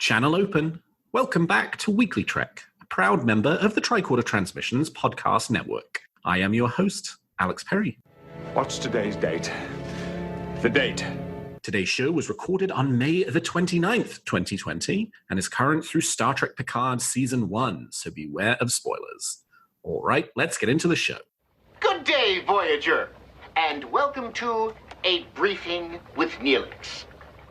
Channel open. Welcome back to WeeklyTrek, a proud member of the Tricorder Transmissions podcast network. I am your host, Alex Perry. What's today's date? The date. Today's show was recorded on May the 29th, 2020, and is current through Star Trek Picard Season 1, so beware of spoilers. All right, let's get into the show. Good day, Voyager, and welcome to A Briefing with Neelix.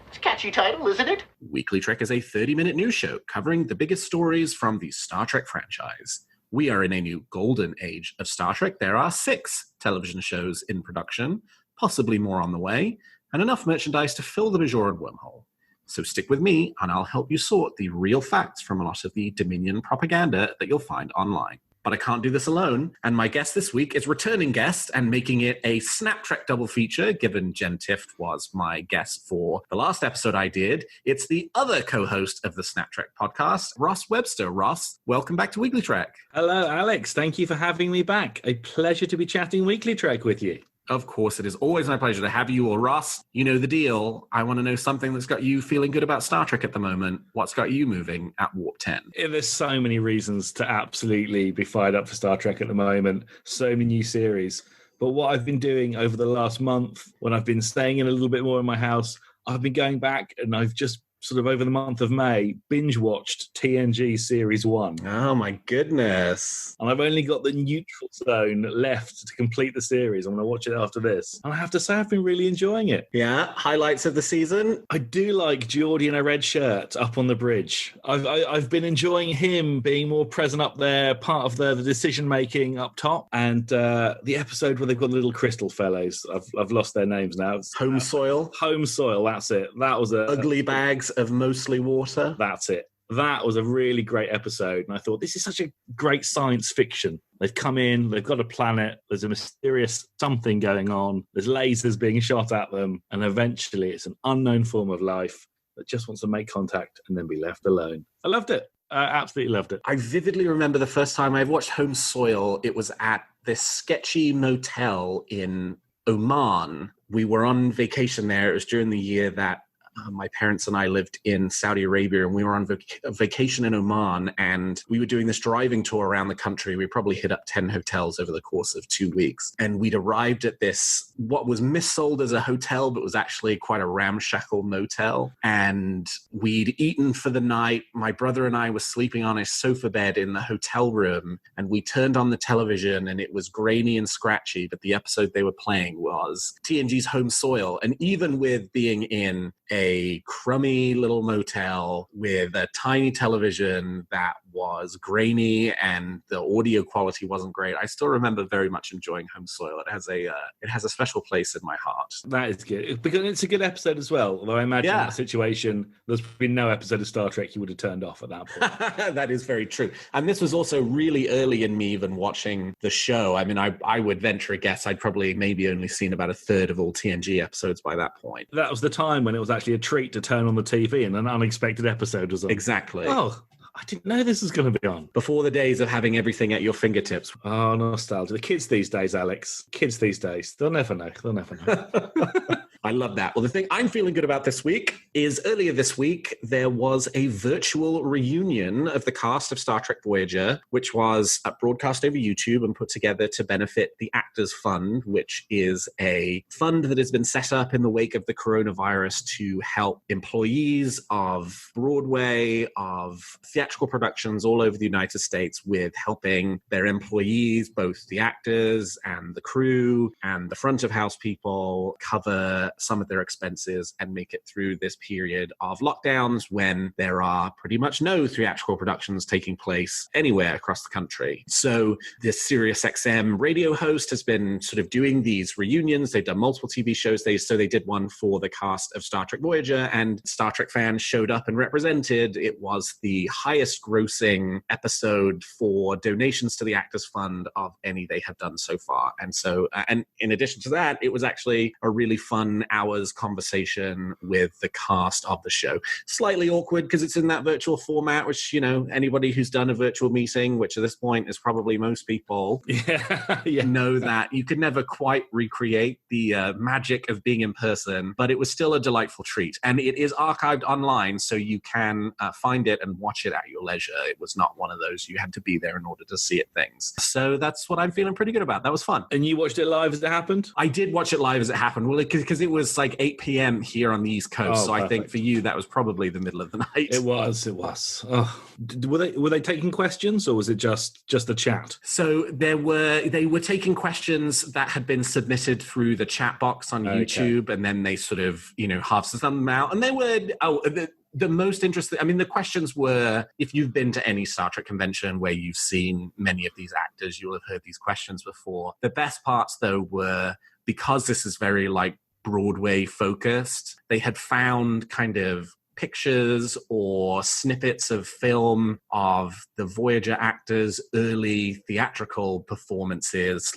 It's a catchy title, isn't it? WeeklyTrek is a 30-minute news show covering the biggest stories from the Star Trek franchise. We are in a new golden age of Star Trek. There are 6 television shows in production, possibly more on the way, and enough merchandise to fill the Bajoran wormhole. So stick with me, and I'll help you sort the real facts from a lot of the Dominion propaganda that you'll find online. But I can't do this alone, and my guest this week is returning guest and making it a Snap Trek double feature, given Jen Tift was my guest for the last episode I did. It's the other co-host of the Snap Trek podcast, Ross Webster. Ross, welcome back to WeeklyTrek. Hello, Alex. Thank you for having me back. A pleasure to be chatting WeeklyTrek with you. Of course, it is always my pleasure to have you. Or Ross, you know the deal. I want to know something that's got you feeling good about Star Trek at the moment. What's got you moving at Warp 10? There's so many reasons to absolutely be fired up for Star Trek at the moment. So many new series. But what I've been doing over the last month, when I've been staying in a little bit more in my house, I've been going back and I've just sort of over the month of May, binge-watched TNG Series 1. Oh, my goodness. And I've only got the neutral zone left to complete the series. I'm going to watch it after this. And I have to say, I've been really enjoying it. Yeah, highlights of the season? I do like Geordie in a red shirt up on the bridge. I've been enjoying him being more present up there, part of the decision-making up top. And the episode where they've got the little crystal fellows, I've lost their names now. Home Soil? Home Soil, that's it. That was Ugly bags of mostly water. That's it. That was a really great episode. And I thought, this is such a great science fiction. They've come in, they've got a planet, there's a mysterious something going on, there's lasers being shot at them, and eventually it's an unknown form of life that just wants to make contact and then be left alone. I loved it. I absolutely loved it. I vividly remember the first time I watched Home Soil, it was at this sketchy motel in Oman. We were on vacation there. It was during the year that my parents and I lived in Saudi Arabia, and we were on vacation in Oman, and we were doing this driving tour around the country. We probably hit up 10 hotels over the course of 2 weeks. And we'd arrived at this, what was missold as a hotel, but was actually quite a ramshackle motel. And we'd eaten for the night. My brother and I were sleeping on a sofa bed in the hotel room, and we turned on the television, and it was grainy and scratchy, but the episode they were playing was TNG's Home Soil. And even with being in a crummy little motel with a tiny television that was grainy and the audio quality wasn't great, I still remember very much enjoying Home Soil. It has a special place in my heart. That is good, because it's a good episode as well. Although I imagine that situation, there's been no episode of Star Trek you would have turned off at that point. That is very true. And this was also really early in me even watching the show. I mean, I would venture a guess I'd probably maybe only seen about a third of all TNG episodes by that point. That was the time when it was actually a treat to turn on the TV and an unexpected episode was on. Exactly. Oh, I didn't know this was going to be on. Before the days of having everything at your fingertips. Oh, nostalgia. The kids these days, Alex. Kids these days. They'll never know. They'll never know. I love that. Well, the thing I'm feeling good about this week is earlier this week, there was a virtual reunion of the cast of Star Trek Voyager, which was broadcast over YouTube and put together to benefit the Actors Fund, which is a fund that has been set up in the wake of the coronavirus to help employees of Broadway, of theatrical productions all over the United States with helping their employees, both the actors and the crew and the front of house people, cover some of their expenses and make it through this period of lockdowns when there are pretty much no theatrical productions taking place anywhere across the country. So this SiriusXM radio host has been sort of doing these reunions. They've done multiple TV shows. So they did one for the cast of Star Trek Voyager, and Star Trek fans showed up and represented. It was the highest grossing episode for donations to the Actors Fund of any they have done so far. And so, and in addition to that, it was actually a really fun hour's conversation with the cast of the show. Slightly awkward because it's in that virtual format, which, anybody who's done a virtual meeting, which at this point is probably most people, know that you could never quite recreate the magic of being in person, but it was still a delightful treat. And it is archived online, so you can find it and watch it at your leisure. It was not one of those you had to be there in order to see it things. So that's what I'm feeling pretty good about. That was fun. And you watched it live as it happened? I did watch it live as it happened. Well, because it was like 8 p.m. here on the East Coast. So perfect. I think for you, that was probably the middle of the night. It was. Oh. Were they taking questions, or was it just a chat? So they were taking questions that had been submitted through the chat box on YouTube, and then they sort of, harvested them out. And they were, the most interesting, the questions were, if you've been to any Star Trek convention where you've seen many of these actors, you'll have heard these questions before. The best parts, though, were, because this is very, Broadway focused, they had found kind of pictures or snippets of film of the Voyager actors' early theatrical performances,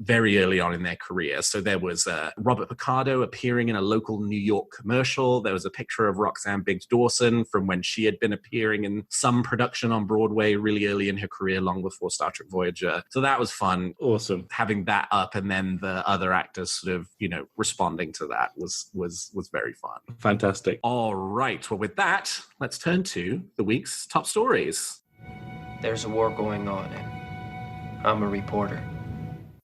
very early on in their career. So there was Robert Picardo appearing in a local New York commercial. There was a picture of Roxanne Biggs-Dawson from when she had been appearing in some production on Broadway really early in her career, long before Star Trek Voyager. So that was fun. Awesome. Having that up, and then the other actors sort of, responding to that was very fun. Fantastic. All right. Well, with that, let's turn to the week's top stories. There's a war going on, and I'm a reporter.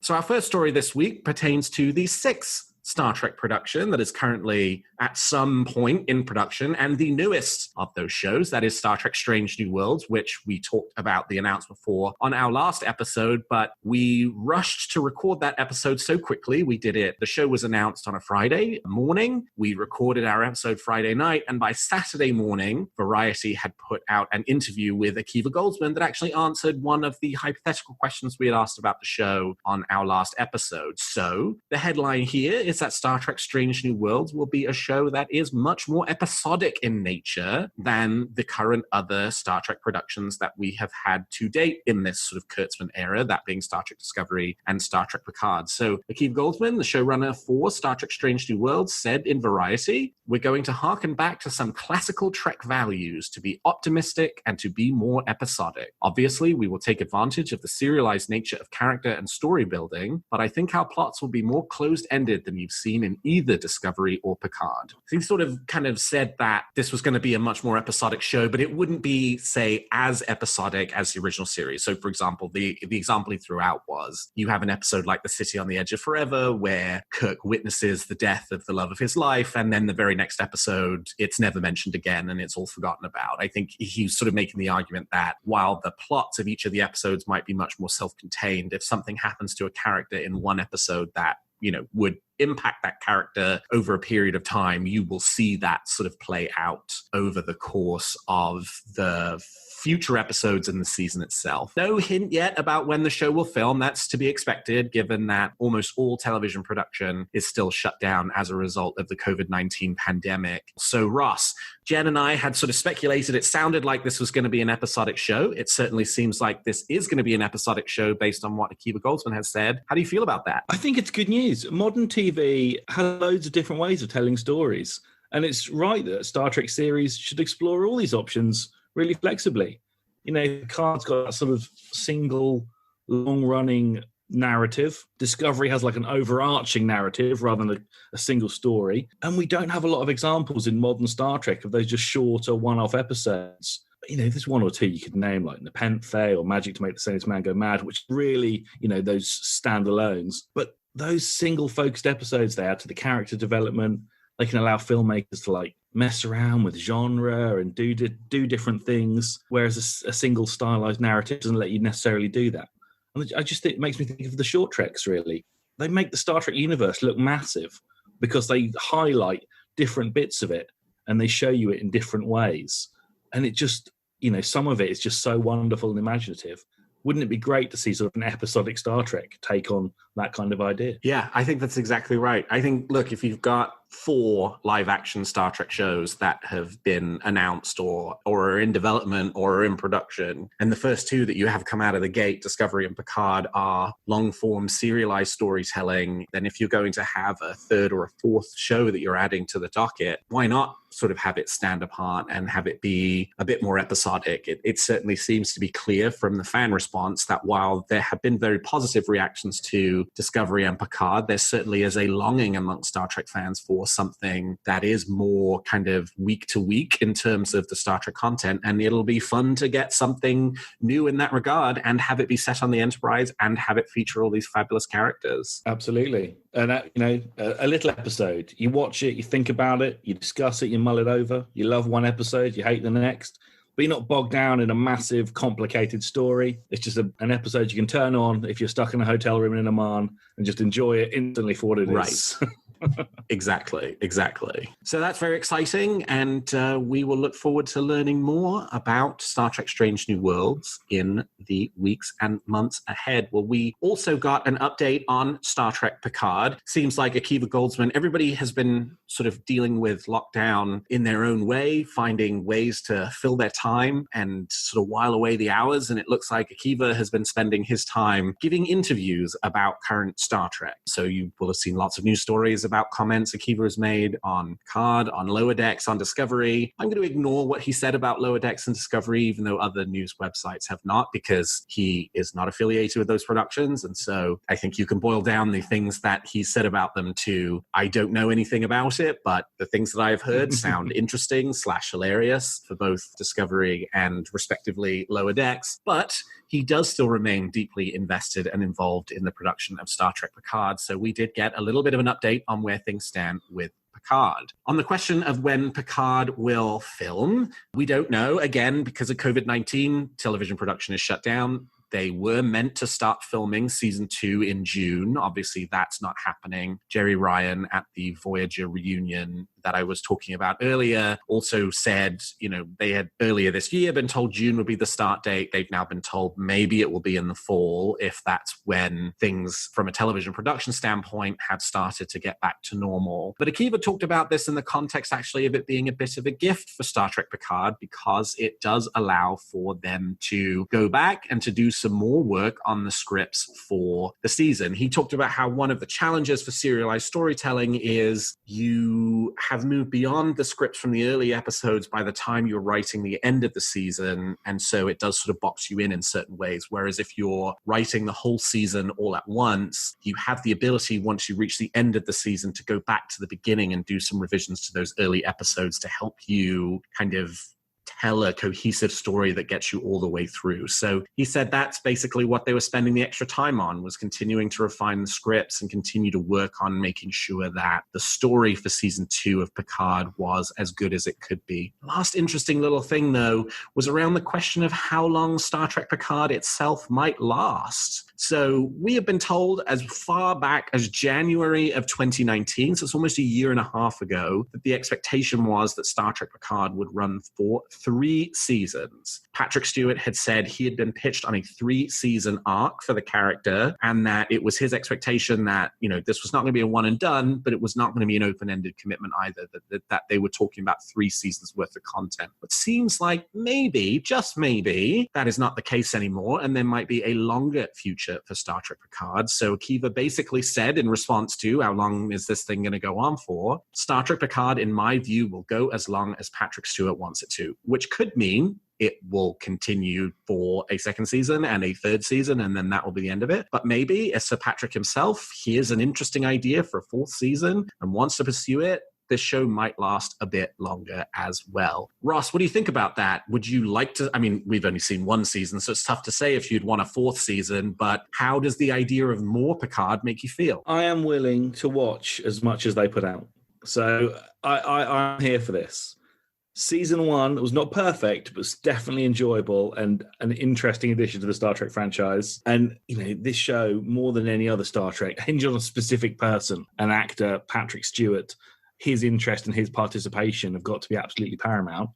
So our first story this week pertains to the 6th Star Trek production that is currently at some point in production, and the newest of those shows, that is Star Trek Strange New Worlds, which we talked about the announcement for on our last episode, but we rushed to record that episode so quickly. We did it. The show was announced on a Friday morning. We recorded our episode Friday night, and by Saturday morning, Variety had put out an interview with Akiva Goldsman that actually answered one of the hypothetical questions we had asked about the show on our last episode. So the headline here is that Star Trek Strange New Worlds will be a show that is much more episodic in nature than the current other Star Trek productions that we have had to date in this sort of Kurtzman era, that being Star Trek Discovery and Star Trek Picard. So Akiva Goldsman, the showrunner for Star Trek Strange New Worlds, said in Variety, "We're going to harken back to some classical Trek values to be optimistic and to be more episodic. Obviously, we will take advantage of the serialized nature of character and story building, but I think our plots will be more closed-ended than you've seen in either Discovery or Picard." So he sort of kind of said that this was going to be a much more episodic show, but it wouldn't be, say, as episodic as the original series. So, for example, the example he threw out was, you have an episode like The City on the Edge of Forever, where Kirk witnesses the death of the love of his life, and then the very next episode, it's never mentioned again, and it's all forgotten about. I think he's sort of making the argument that while the plots of each of the episodes might be much more self-contained, if something happens to a character in one episode that would impact that character over a period of time, you will see that sort of play out over the course of the future episodes in the season itself. No hint yet about when the show will film. That's to be expected, given that almost all television production is still shut down as a result of the COVID-19 pandemic. So Ross, Jen and I had sort of speculated, it sounded like this was going to be an episodic show. It certainly seems like this is going to be an episodic show based on what Akiva Goldsman has said. How do you feel about that? I think it's good news. Modern TV has loads of different ways of telling stories. And it's right that Star Trek series should explore all these options really flexibly. Picard's got that sort of single, long-running narrative. Discovery has like an overarching narrative rather than a single story. And we don't have a lot of examples in modern Star Trek of those just shorter one-off episodes. There's one or two you could name, like Nepenthe or Magic to Make the Saints Man Go Mad, which really, those standalones. But those single-focused episodes they add to the character development. They can allow filmmakers to mess around with genre and do different things, whereas a single stylized narrative doesn't let you necessarily do that. And I just think it makes me think of the short treks, really. They make the Star Trek universe look massive because they highlight different bits of it and they show you it in different ways. And it just, some of it is just so wonderful and imaginative. Wouldn't it be great to see sort of an episodic Star Trek take on that kind of idea. Yeah, I think that's exactly right. I think, look, if you've got 4 live-action Star Trek shows that have been announced or are in development or are in production, and the first 2 that you have come out of the gate, Discovery and Picard, are long-form serialized storytelling, then if you're going to have a 3rd or a 4th show that you're adding to the docket, why not sort of have it stand apart and have it be a bit more episodic? It certainly seems to be clear from the fan response that while there have been very positive reactions to Discovery and Picard, there certainly is a longing amongst Star Trek fans for something that is more kind of week to week in terms of the Star Trek content. And it'll be fun to get something new in that regard and have it be set on the Enterprise and have it feature all these fabulous characters. Absolutely. And, a little episode, you watch it, you think about it, you discuss it, you mull it over. You love one episode, you hate the next. But you're not bogged down in a massive, complicated story. It's just an episode you can turn on if you're stuck in a hotel room in Oman and just enjoy it instantly for what it is. Right. Exactly. So that's very exciting, and we will look forward to learning more about Star Trek Strange New Worlds in the weeks and months ahead. Well, we also got an update on Star Trek Picard. Seems like Akiva Goldsman, everybody has been sort of dealing with lockdown in their own way, finding ways to fill their time and sort of while away the hours, and it looks like Akiva has been spending his time giving interviews about current Star Trek. So you will have seen lots of news stories about comments Akiva has made on Picard, on Lower Decks, on Discovery. I'm going to ignore what he said about Lower Decks and Discovery, even though other news websites have not, because he is not affiliated with those productions. And so I think you can boil down the things that he said about them to, I don't know anything about it, but the things that I've heard sound interesting / hilarious for both Discovery and respectively Lower Decks. But he does still remain deeply invested and involved in the production of Star Trek Picard. So we did get a little bit of an update on where things stand with Picard. On the question of when Picard will film, we don't know. Again, because of COVID-19, television production is shut down. They were meant to start filming season 2 in June. Obviously, that's not happening. Jerry Ryan at the Voyager reunion that I was talking about earlier also said, they had earlier this year been told June would be the start date. They've now been told maybe it will be in the fall, if that's when things from a television production standpoint have started to get back to normal. But Akiva talked about this in the context actually of it being a bit of a gift for Star Trek Picard, because it does allow for them to go back and to do some more work on the scripts for the season. He talked about how one of the challenges for serialized storytelling is you have moved beyond the scripts from the early episodes by the time you're writing the end of the season, and so it does sort of box you in certain ways. Whereas if you're writing the whole season all at once, you have the ability, once you reach the end of the season, to go back to the beginning and do some revisions to those early episodes to help you kind of tell a cohesive story that gets you all the way through. So he said that's basically what they were spending the extra time on, was continuing to refine the scripts and continue to work on making sure that the story for season 2 of Picard was as good as it could be. Last interesting little thing, though, was around the question of how long Star Trek Picard itself might last. So we have been told as far back as January of 2019, so it's almost a year and a half ago, that the expectation was that Star Trek Picard would run for 3 seasons. Patrick Stewart had said he had been pitched on a 3-season arc for the character, and that it was his expectation that, this was not going to be a one and done, but it was not going to be an open-ended commitment either, that they were talking about 3 seasons worth of content. But seems like maybe, just maybe, that is not the case anymore, and there might be a longer future for Star Trek Picard. So Akiva basically said, in response to how long is this thing going to go on for, Star Trek Picard, in my view, will go as long as Patrick Stewart wants it to, which could mean it will continue for a 2nd season and a 3rd season, and then that will be the end of it. But maybe, as Sir Patrick himself, he has an interesting idea for a 4th season and wants to pursue it, this show might last a bit longer as well. Ross, what do you think about that? Would you like to, we've only seen 1 season, so it's tough to say if you'd want a 4th season, but how does the idea of more Picard make you feel? I am willing to watch as much as they put out. So I'm here for this. Season 1 was not perfect, but it's definitely enjoyable and an interesting addition to the Star Trek franchise. And, this show, more than any other Star Trek, hinges on a specific person, an actor, Patrick Stewart. His interest and his participation have got to be absolutely paramount.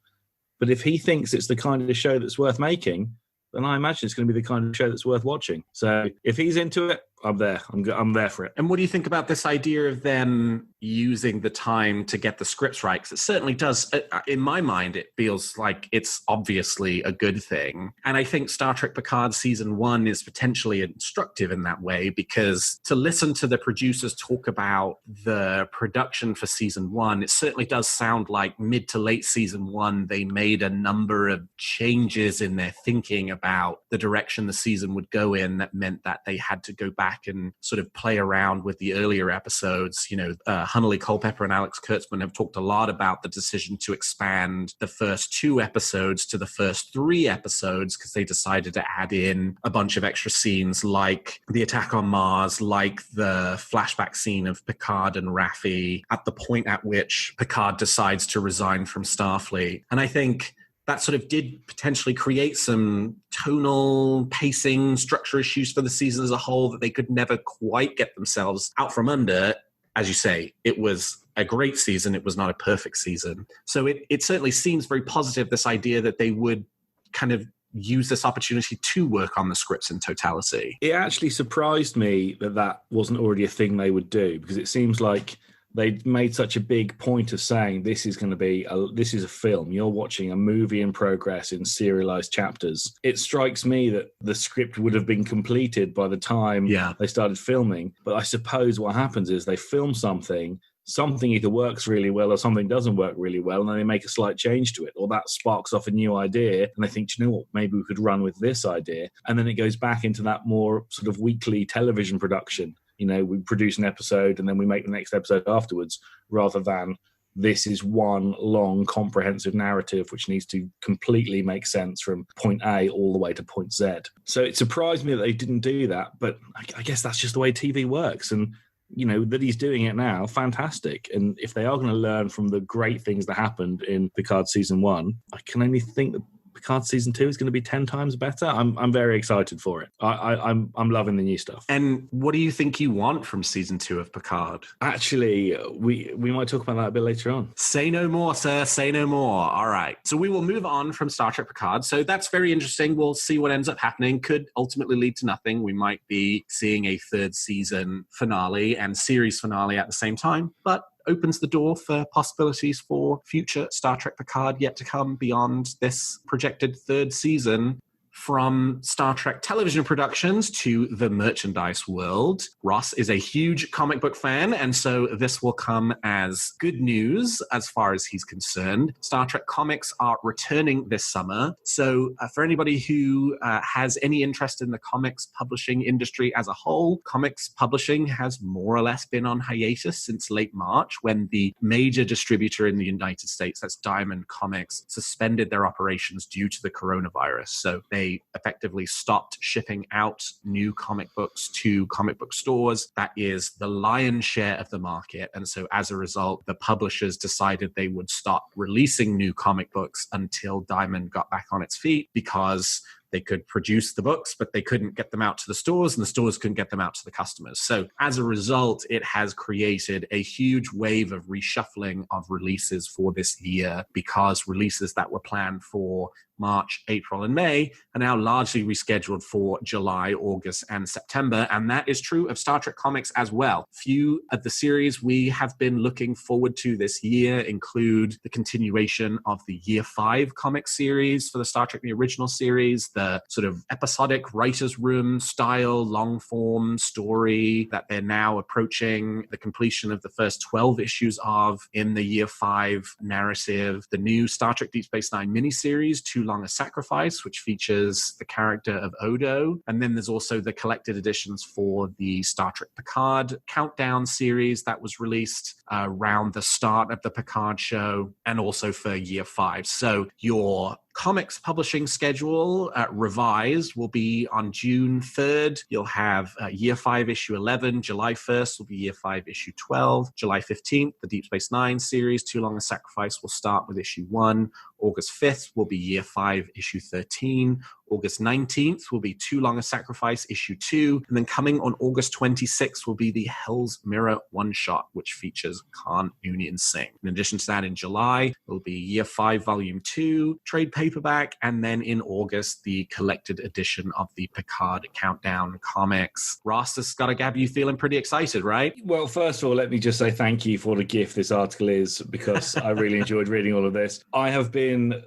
But if he thinks it's the kind of show that's worth making, then I imagine it's going to be the kind of show that's worth watching. So if he's into it, I'm there. I'm there for it. And what do you think about this idea of them using the time to get the scripts right? Because it certainly does, in my mind, it feels like it's obviously a good thing. And I think Star Trek Picard Season 1 is potentially instructive in that way, because to listen to the producers talk about the production for Season 1, it certainly does sound like mid to late Season 1, they made a number of changes in their thinking about the direction the season would go in that meant that they had to go back and sort of play around with the earlier episodes. You know, Hunterlee Culpepper and Alex Kurtzman have talked a lot about the decision to expand the first 2 episodes to the first 3 episodes because they decided to add in a bunch of extra scenes like the attack on Mars, like the flashback scene of Picard and Raffi at the point at which Picard decides to resign from Starfleet. And I think that sort of did potentially create some tonal, pacing, structure issues for the season as a whole that they could never quite get themselves out from under. As you say, it was a great season. It was not a perfect season. So it certainly seems very positive, this idea that they would kind of use this opportunity to work on the scripts in totality. It actually surprised me that wasn't already a thing they would do, because it seems like they made such a big point of saying this is going to be this is a film. You're watching a movie in progress in serialized chapters. It strikes me that the script would have been completed by the time they started filming. But I suppose what happens is they film something either works really well or something doesn't work really well, and then they make a slight change to it, or that sparks off a new idea, and they think, you know what, maybe we could run with this idea. And then it goes back into that more sort of weekly television production. You know, we produce an episode and then we make the next episode afterwards, rather than this is one long comprehensive narrative which needs to completely make sense from point A all the way to point Z. So it surprised me that they didn't do that, but I guess that's just the way TV works. And, you know, that he's doing it now, fantastic. And if they are going to learn from the great things that happened in Picard Season 1, I can only think that Picard Season 2 is going to be 10 times better. I'm very excited for it. I'm loving the new stuff. And what do you think you want from Season 2 of Picard? Actually, we might talk about that a bit later on. Say no more, sir. Say no more. All right. So we will move on from Star Trek Picard. So that's very interesting. We'll see what ends up happening. Could ultimately lead to nothing. We might be seeing a 3rd season finale and series finale at the same time, but opens the door for possibilities for future Star Trek Picard yet to come beyond this projected 3rd season. From Star Trek television productions to the merchandise world, Ross is a huge comic book fan, and so this will come as good news as far as he's concerned. Star Trek comics are returning this summer, so for anybody who has any interest in the comics publishing industry as a whole, comics publishing has more or less been on hiatus since late March, when the major distributor in the United States, that's Diamond Comics, suspended their operations due to the coronavirus. So they effectively stopped shipping out new comic books to comic book stores. That is the lion's share of the market. And so as a result, the publishers decided they would stop releasing new comic books until Diamond got back on its feet, because they could produce the books, but they couldn't get them out to the stores, and the stores couldn't get them out to the customers. So as a result, it has created a huge wave of reshuffling of releases for this year, because releases that were planned for March, April, and May are now largely rescheduled for July, August, and September. And that is true of Star Trek comics as well. Few of the series we have been looking forward to this year include the continuation of the Year 5 comic series for the Star Trek The Original series, the sort of episodic writer's room style, long form story that they're now approaching the completion of the first 12 issues of in the Year 5 narrative, the new Star Trek Deep Space Nine miniseries, Too Long a Sacrifice, which features the character of Odo. And then there's also the collected editions for the Star Trek Picard Countdown series that was released around the start of the Picard show, and also for Year 5. So your comics publishing schedule revised will be on June 3rd. You'll have Year 5 issue 11. July 1st will be Year 5 issue 12. July 15th, the Deep Space Nine series, Too Long a Sacrifice, will start with issue 1. August 5th will be Year 5 issue 13. August 19th will be Too Long a Sacrifice issue 2. And then coming on August 26th will be the Hell's Mirror one-shot, which features Khan Noonien Singh. In addition to that, in July, will be Year 5 Volume 2, trade paperback. And then in August, the collected edition of the Picard Countdown comics. Ross, has got to have you feeling pretty excited, right? Well, first of all, let me just say thank you for the gift this article is, because I really enjoyed reading all of this. I have been,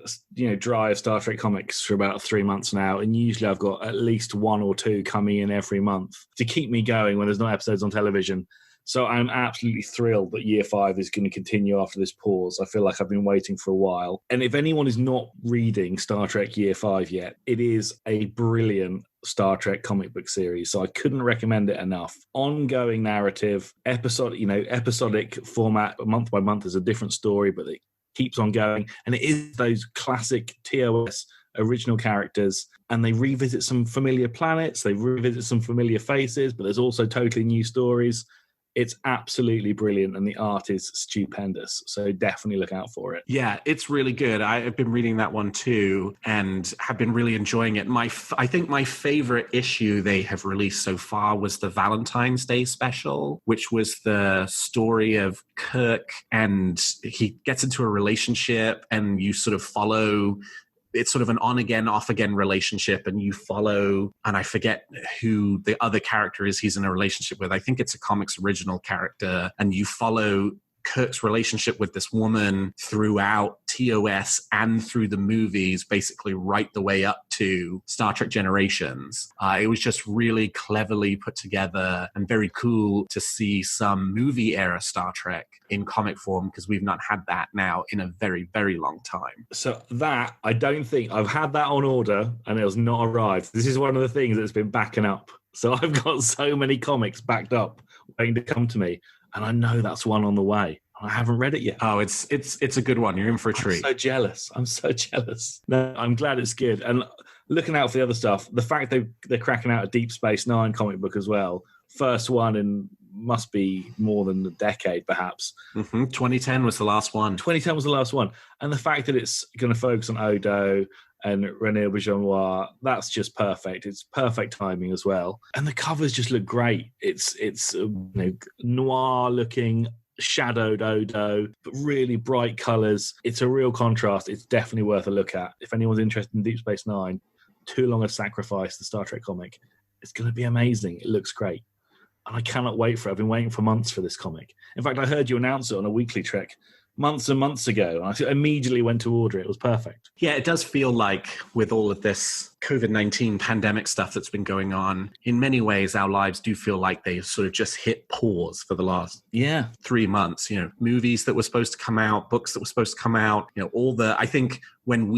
dry of Star Trek comics for about 3 months now, and usually I've got at least 1 or 2 coming in every month to keep me going when there's no episodes on television. So I'm absolutely thrilled that Year 5 is going to continue after this pause. I feel like I've been waiting for a while. And if anyone is not reading Star Trek Year 5 yet, it is a brilliant Star Trek comic book series. So I couldn't recommend it enough. Ongoing narrative, episodic format, month by month is a different story, but it keeps on going. And it is those classic TOS original characters, and they revisit some familiar planets, they revisit some familiar faces, but there's also totally new stories. It's absolutely brilliant, and the art is stupendous. So definitely look out for it. Yeah, it's really good. I've been reading that one too, and have been really enjoying it. I think my favorite issue they have released so far was the Valentine's Day special, which was the story of Kirk, and he gets into a relationship, and you sort of follow. It's sort of an on-again, off-again relationship, and you follow, and I forget who the other character is he's in a relationship with. I think it's a comics original character, and you follow Kirk's relationship with this woman throughout TOS and through the movies, basically right the way up to Star Trek Generations. It was just really cleverly put together and very cool to see some movie era Star Trek in comic form, because we've not had that now in a very, very long time. So that, I don't think, I've had that on order and it has not arrived. This is one of the things that's been backing up. So I've got so many comics backed up waiting to come to me. And I know that's one on the way. I haven't read it yet. Oh, it's a good one. You're in for a treat. I'm so jealous. No, I'm glad it's good. And looking out for the other stuff, the fact they're cracking out a Deep Space Nine comic book as well. First one in must be more than a decade, perhaps. 2010 was the last one. 2010 was the last one. And the fact that it's going to focus on Odo and René Auberjonois, that's just perfect. It's perfect timing as well. And the covers just look great. It's noir looking, shadowed Odo, but really bright colours. It's a real contrast. It's definitely worth a look at. If anyone's interested in Deep Space Nine, Too Long a Sacrifice, the Star Trek comic, it's going to be amazing. It looks great. And I cannot wait for it. I've been waiting for months for this comic. In fact, I heard you announce it on a WeeklyTrek months and months ago. I immediately went to order it. It was perfect. Yeah, it does feel like with all of this COVID-19 pandemic stuff that's been going on, in many ways, our lives do feel like they sort of just hit pause for the last 3 months. Movies that were supposed to come out, books that were supposed to come out, I think when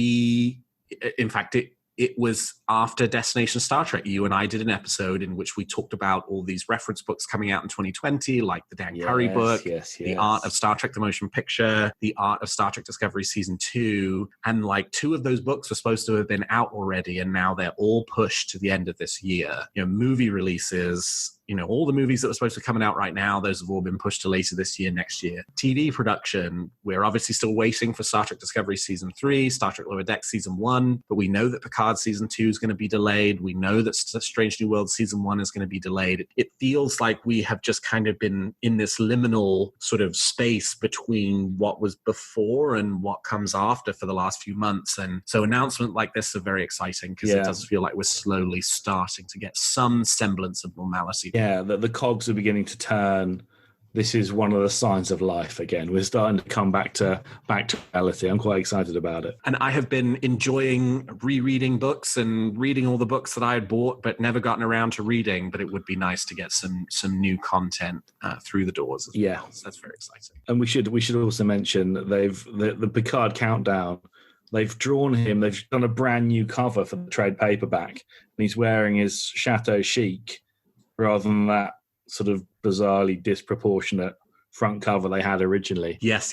it was after Destination Star Trek. You and I did an episode in which we talked about all these reference books coming out in 2020, like the Dan Curry book, The Art of Star Trek, the motion picture, The Art of Star Trek Discovery Season 2. And like 2 of those books were supposed to have been out already, and now they're all pushed to the end of this year. Movie releases, all the movies that were supposed to be coming out right now, those have all been pushed to later this year, next year. TV production, we're obviously still waiting for Star Trek Discovery Season 3, Star Trek Lower Decks Season 1, but we know that Picard Season 2 is going to be delayed. We know that Strange New World Season 1 is going to be delayed. It feels like we have just kind of been in this liminal sort of space between what was before and what comes after for the last few months. And so announcements like this are very exciting, because it does feel like we're slowly starting to get some semblance of normality. Yeah, that the cogs are beginning to turn. This is one of the signs of life again. We're starting to come back to reality. I'm quite excited about it. And I have been enjoying rereading books and reading all the books that I had bought but never gotten around to reading. But it would be nice to get some new content through the doors as well. So that's very exciting. And we should also mention that the Picard Countdown. They've drawn him. They've done a brand new cover for the trade paperback, and he's wearing his Chateau Chic rather than that sort of bizarrely disproportionate front cover they had originally. Yes.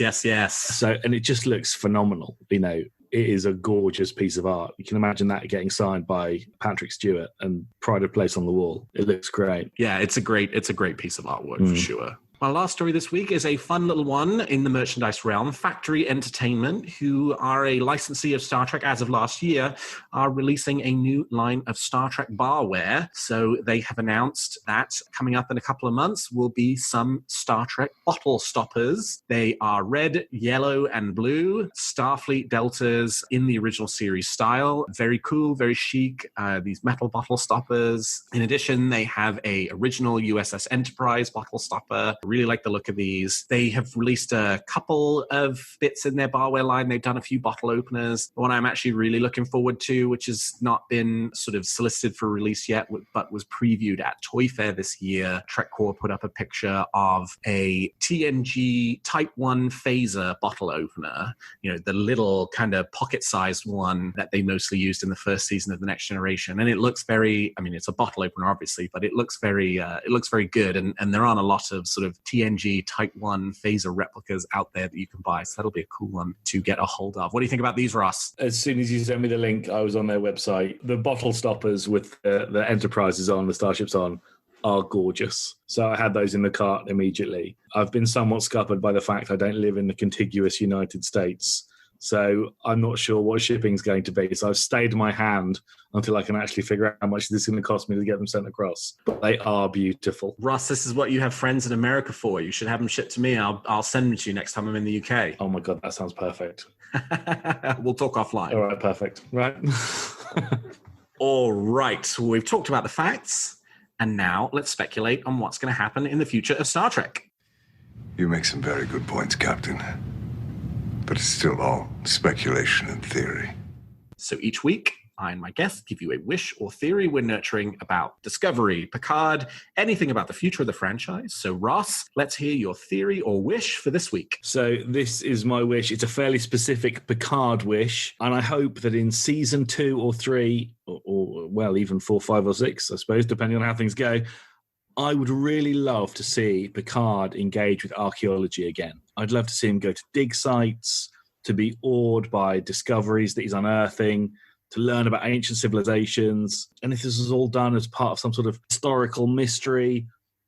So, and it just looks phenomenal. It is a gorgeous piece of art. You can imagine that getting signed by Patrick Stewart and pride of place on the wall. It looks great. Yeah, it's a great piece of artwork for sure. My last story this week is a fun little one in the merchandise realm. Factory Entertainment, who are a licensee of Star Trek as of last year, are releasing a new line of Star Trek barware. So they have announced that coming up in a couple of months will be some Star Trek bottle stoppers. They are red, yellow, and blue Starfleet Deltas in the original series style. Very cool, very chic, these metal bottle stoppers. In addition, they have a original USS Enterprise bottle stopper. Really like the look of these. They have released a couple of bits in their barware line. They've done a few bottle openers. The one I'm actually really looking forward to, which has not been sort of solicited for release yet, but was previewed at Toy Fair this year. TrekCore put up a picture of a TNG Type 1 phaser bottle opener. You know, the little kind of pocket-sized one that they mostly used in the first season of The Next Generation. And it looks very, I mean, it's a bottle opener, obviously, but it looks very good. And there aren't a lot of sort of TNG Type 1 phaser replicas out there that you can buy. So that'll be a cool one to get a hold of. What do you think about these, Ross? As soon as you sent me the link, I was on their website. The bottle stoppers with the Enterprises on, the starships on, are gorgeous. So I had those in the cart immediately. I've been somewhat scuppered by the fact I don't live in the contiguous United States. So I'm not sure what shipping's going to be. So I've stayed my hand until I can actually figure out how much this is going to cost me to get them sent across. But they are beautiful. Ross, this is what you have friends in America for. You should have them shipped to me. I'll send them to you next time I'm in the UK. Oh my God, that sounds perfect. We'll talk offline. All right, perfect. Right. All right. Well, we've talked about the facts. And now let's speculate on what's going to happen in the future of Star Trek. You make some very good points, Captain. But it's still all speculation and theory. So each week, I and my guests give you a wish or theory we're nurturing about Discovery, Picard, anything about the future of the franchise. So Ross, let's hear your theory or wish for this week. So this is my wish. It's a fairly specific Picard wish. And I hope that in season 2 or 3, or well, even 4, 5, or 6, I suppose, depending on how things go, I would really love to see Picard engage with archaeology again. I'd love to see him go to dig sites, to be awed by discoveries that he's unearthing, to learn about ancient civilizations. And if this is all done as part of some sort of historical mystery,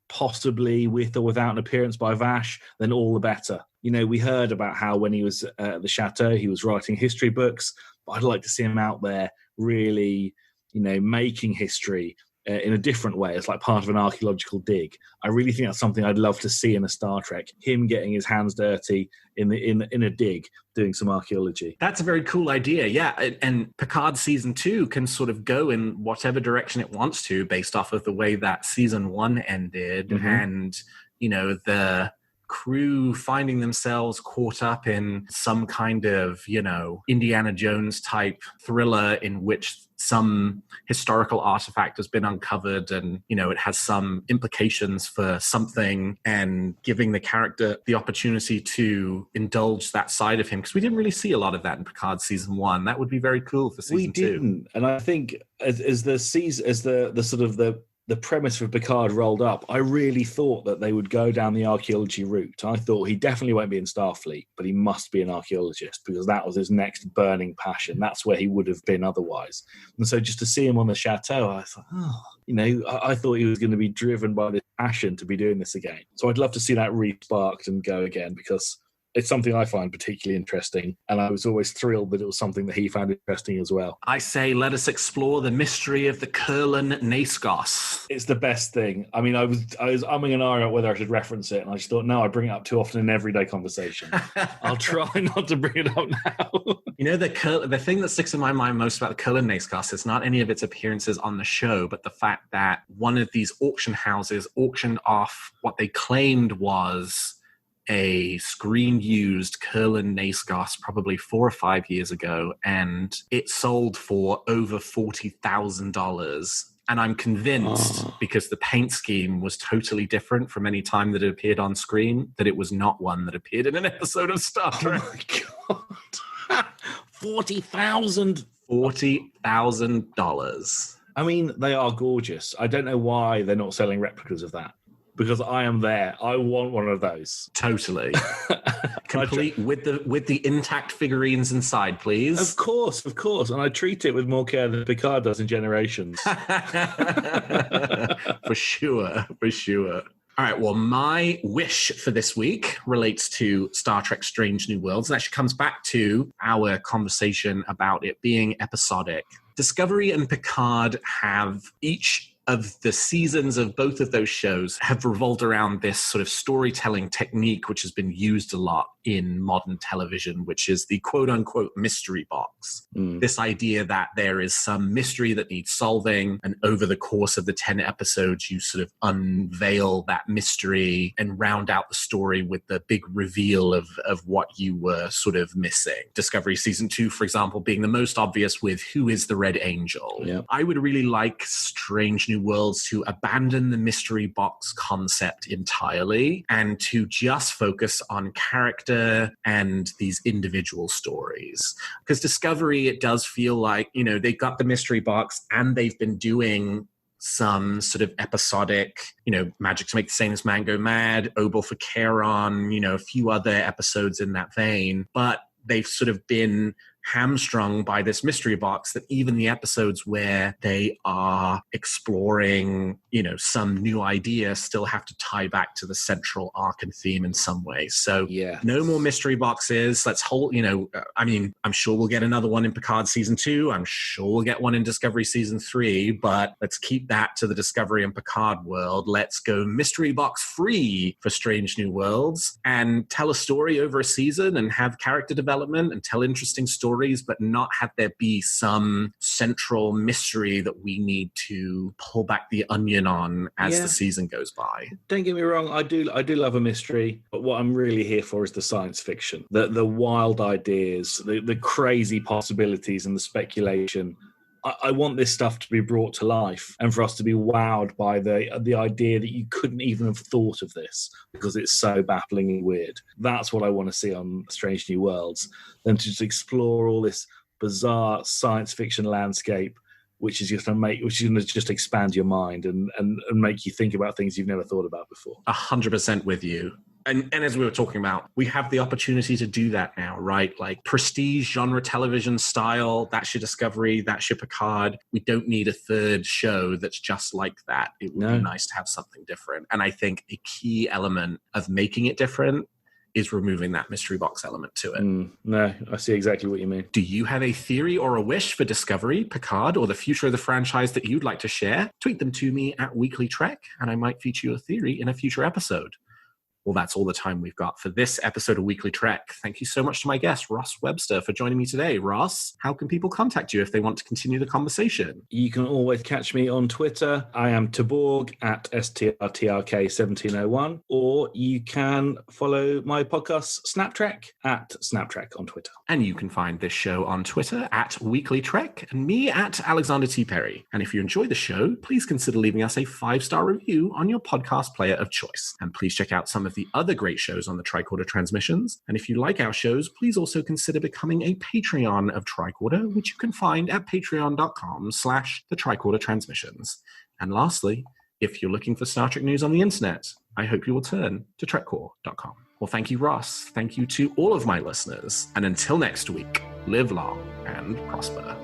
possibly with or without an appearance by Vash, then all the better. You know, we heard about how when he was at the chateau, he was writing history books, but I'd like to see him out there really, you know, making history in a different way. It's like part of an archaeological dig. I really think that's something I'd love to see in a Star Trek, him getting his hands dirty in a dig, doing some archaeology. That's a very cool idea, yeah. And Picard season 2 can sort of go in whatever direction it wants to based off of the way that season 1 ended. Mm-hmm. And, you know, the crew finding themselves caught up in some kind of, you know, Indiana Jones type thriller in which some historical artifact has been uncovered and, you know, it has some implications for something, and giving the character the opportunity to indulge that side of him, because we didn't really see a lot of that in Picard season 1. That would be very cool for season 2. We didn't. And I think as the sort of the premise for Picard rolled up, I really thought that they would go down the archaeology route. I thought he definitely won't be in Starfleet, but he must be an archaeologist because that was his next burning passion. That's where he would have been otherwise. And so just to see him on the chateau, I thought, you know, I thought he was going to be driven by this passion to be doing this again. So I'd love to see that re-sparked and go again, because it's something I find particularly interesting, and I was always thrilled that it was something that he found interesting as well. I say let us explore the mystery of the Kurlan Naiscos. It's the best thing. I mean, I was umming and ahhing about whether I should reference it, and I just thought, no, I bring it up too often in everyday conversation. I'll try not to bring it up now. You know, the thing that sticks in my mind most about the Kurlan Naiscos is not any of its appearances on the show, but the fact that one of these auction houses auctioned off what they claimed was a screen-used Kurlan Naiscos probably 4 or 5 years ago, and it sold for over $40,000. And I'm convinced, because the paint scheme was totally different from any time that it appeared on screen, that it was not one that appeared in an episode of Star Trek. Oh my God. $40,000. $40,000. I mean, they are gorgeous. I don't know why they're not selling replicas of that, because I am there. I want one of those. Totally. Complete with the intact figurines inside, please. Of course. And I treat it with more care than Picard does in Generations. For sure. All right, well, my wish for this week relates to Star Trek Strange New Worlds, and actually comes back to our conversation about it being episodic. Discovery and Picard have each of the seasons of both of those shows have revolved around this sort of storytelling technique, which has been used a lot in modern television, which is the quote-unquote mystery box. This idea that there is some mystery that needs solving, and over the course of the 10 episodes, you sort of unveil that mystery and round out the story with the big reveal of what you were sort of missing. Discovery Season 2, for example, being the most obvious with who is the Red Angel. Yep. I would really like Strange New Worlds to abandon the mystery box concept entirely and to just focus on character and these individual stories. Because Discovery, it does feel like, you know, they got the mystery box and they've been doing some sort of episodic, you know, Magic to Make the Sanest Man Go Mad, Obel for Charon, you know, a few other episodes in that vein. But they've sort of been hamstrung by this mystery box that even the episodes where they are exploring, you know, some new idea still have to tie back to the central arc and theme in some way. So no more mystery boxes. Let's hold, you know, I mean, I'm sure we'll get another one in Picard Season 2. I'm sure we'll get one in Discovery Season 3, but let's keep that to the Discovery and Picard world. Let's go mystery box free for Strange New Worlds and tell a story over a season and have character development and tell interesting stories, but not have there be some central mystery that we need to pull back the onion on as the season goes by. Don't get me wrong, I do love a mystery, but what I'm really here for is the science fiction, the wild ideas, the crazy possibilities and the speculation. I want this stuff to be brought to life and for us to be wowed by the idea that you couldn't even have thought of this because it's so bafflingly weird. That's what I want to see on Strange New Worlds, than to just explore all this bizarre science fiction landscape, which is going to just expand your mind and make you think about things you've never thought about before. 100% with you. And as we were talking about, we have the opportunity to do that now, right? Like prestige genre television style, that's your Discovery, that's your Picard. We don't need a third show that's just like that. It would be nice to have something different. And I think a key element of making it different is removing that mystery box element to it. No, I see exactly what you mean. Do you have a theory or a wish for Discovery, Picard, or the future of the franchise that you'd like to share? Tweet them to me at WeeklyTrek, and I might feature your theory in a future episode. Well, that's all the time we've got for this episode of Weekly Trek. Thank you so much to my guest, Ross Webster, for joining me today. Ross, how can people contact you if they want to continue the conversation? You can always catch me on Twitter. I am Taborg at STRTRK1701, or you can follow my podcast, Snaptrek, at Snaptrek on Twitter. And you can find this show on Twitter at Weekly Trek and me at Alexander T. Perry. And if you enjoy the show, please consider leaving us a 5-star review on your podcast player of choice. And please check out some of the other great shows on the Tricorder Transmissions. And if you like our shows, please also consider becoming a Patreon of Tricorder, which you can find at patreon.com/the Tricorder Transmissions. And lastly, if you're looking for Star Trek news on the internet, I hope you will turn to trekcore.com. Well, thank you, Ross. Thank you to all of my listeners. And until next week, live long and prosper.